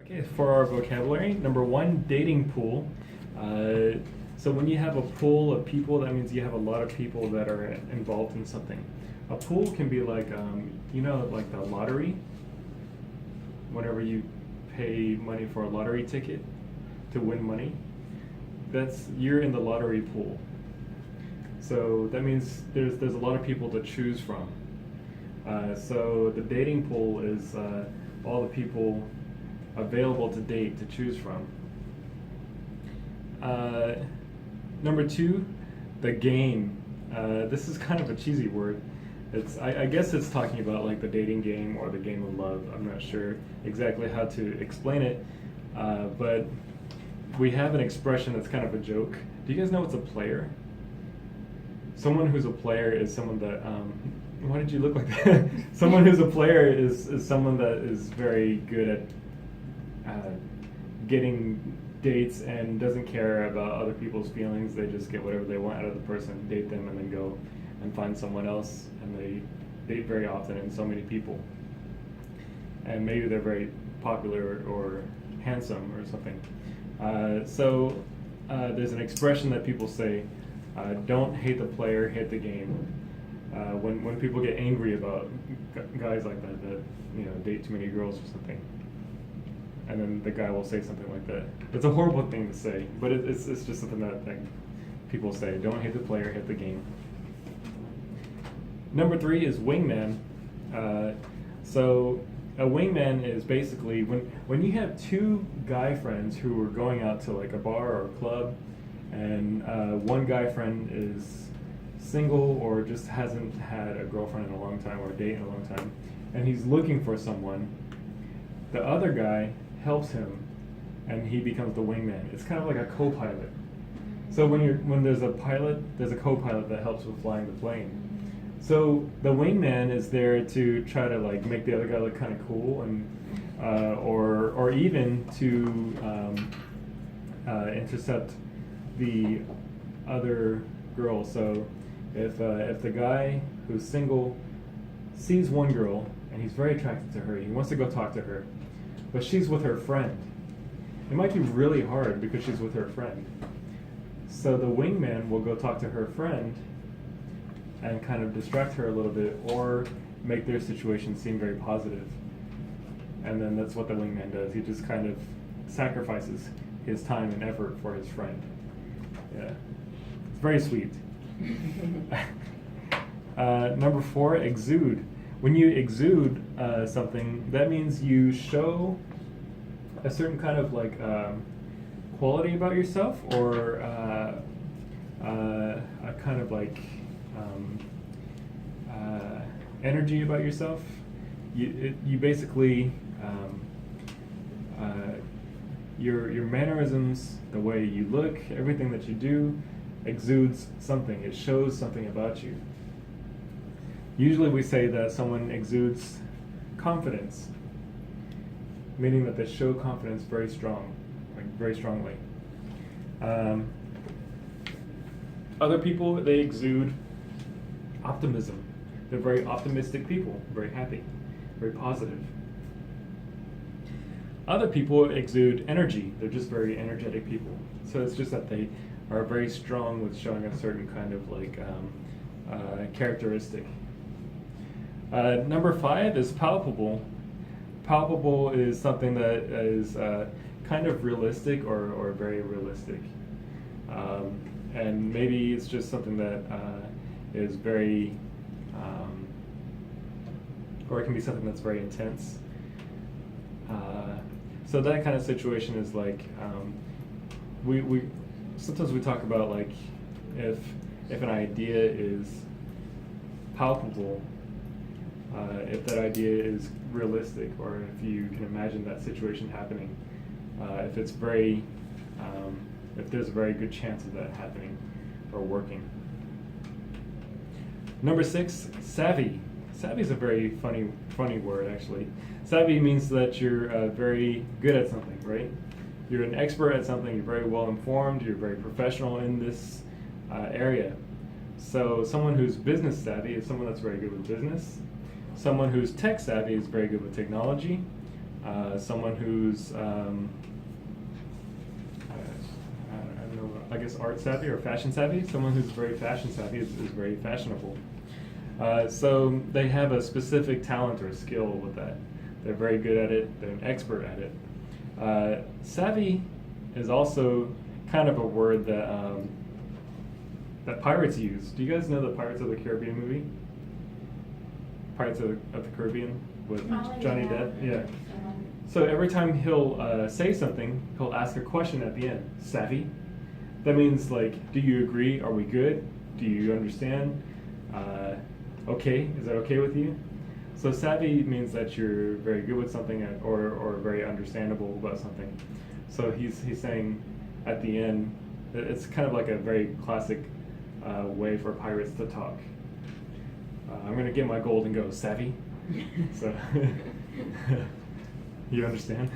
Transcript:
Okay, for our vocabulary, number one, dating pool. So when you have a pool of people, that means you have a lot of people that are involved in something. A pool can be like, like the lottery. Whenever you pay money for a lottery ticket to win money, you're in the lottery pool. So that means there's a lot of people to choose from. So the dating pool is all the people available to date to choose from. Number two, the game. This is kind of a cheesy word. I guess it's talking about like the dating game or the game of love. I'm not sure exactly how to explain it, but we have an expression that's kind of a joke. Do you guys know what's a player? Someone who's a player is someone that, why did you look like that? Someone who's a player is someone that is very good at getting dates and doesn't care about other people's feelings. They just get whatever they want out of the person, date them, and then go and find someone else. And they date very often and so many people. And maybe they're very popular or handsome or something. So there's an expression that people say, don't hate the player, hate the game. When people get angry about guys like that date too many girls or something. And then the guy will say something like that. It's a horrible thing to say, but it's just something that people say. Don't hate the player, hate the game. Number three is wingman. So a wingman is basically when you have two guy friends who are going out to like a bar or a club, and one guy friend is single or just hasn't had a girlfriend in a long time or a date in a long time, and he's looking for someone. The other guy helps him, and he becomes the wingman. It's kind of like a co-pilot. So when there's a pilot, there's a co-pilot that helps with flying the plane. So the wingman is there to try to like make the other guy look kind of cool, and or even to intercept the other girl. So if the guy who's single sees one girl and he's very attracted to her, he wants to go talk to her, but she's with her friend. It might be really hard because she's with her friend. So the wingman will go talk to her friend and kind of distract her a little bit or make their situation seem very positive. And then that's what the wingman does. He just kind of sacrifices his time and effort for his friend. Yeah, it's very sweet. Number four, exude. When you exude something, that means you show a certain kind of like quality about yourself, or a kind of like energy about yourself. You basically your mannerisms, the way you look, everything that you do exudes something. It shows something about you. Usually we say that someone exudes confidence, meaning that they show confidence very strongly. Other people, they exude optimism. They're very optimistic people, very happy, very positive. Other people exude energy. They're just very energetic people. So it's just that they are very strong with showing a certain kind of like characteristic. Number five is palpable. Palpable is something that is kind of realistic or very realistic. And maybe it's just something that is very, or it can be something that's very intense. So that kind of situation is like, we sometimes we talk about like if an idea is palpable, if that idea is realistic, or if you can imagine that situation happening, if it's very, if there's a very good chance of that happening or working. Number six, savvy. Savvy is a very funny word, actually. Savvy means that you're very good at something, right? You're an expert at something, you're very well informed, you're very professional in this area. So someone who's business savvy is someone that's very good with business. Someone who's tech savvy is very good with technology. someone who's I don't know, I guess art savvy or fashion savvy. Someone who's very fashion savvy is very fashionable. So they have a specific talent or skill with that. They're very good at it. They're an expert at it. Savvy is also kind of a word that that pirates use. Do you guys know the Pirates of the Caribbean movie? Pirates of the Caribbean with Johnny Depp? Yeah. So every time he'll say something, he'll ask a question at the end. Savvy? That means like, do you agree? Are we good? Do you understand? Okay, is that okay with you? So savvy means that you're very good with something or very understandable about something. So he's saying at the end, it's kind of like a very classic way for pirates to talk. I'm gonna get my gold and go savvy. So you understand?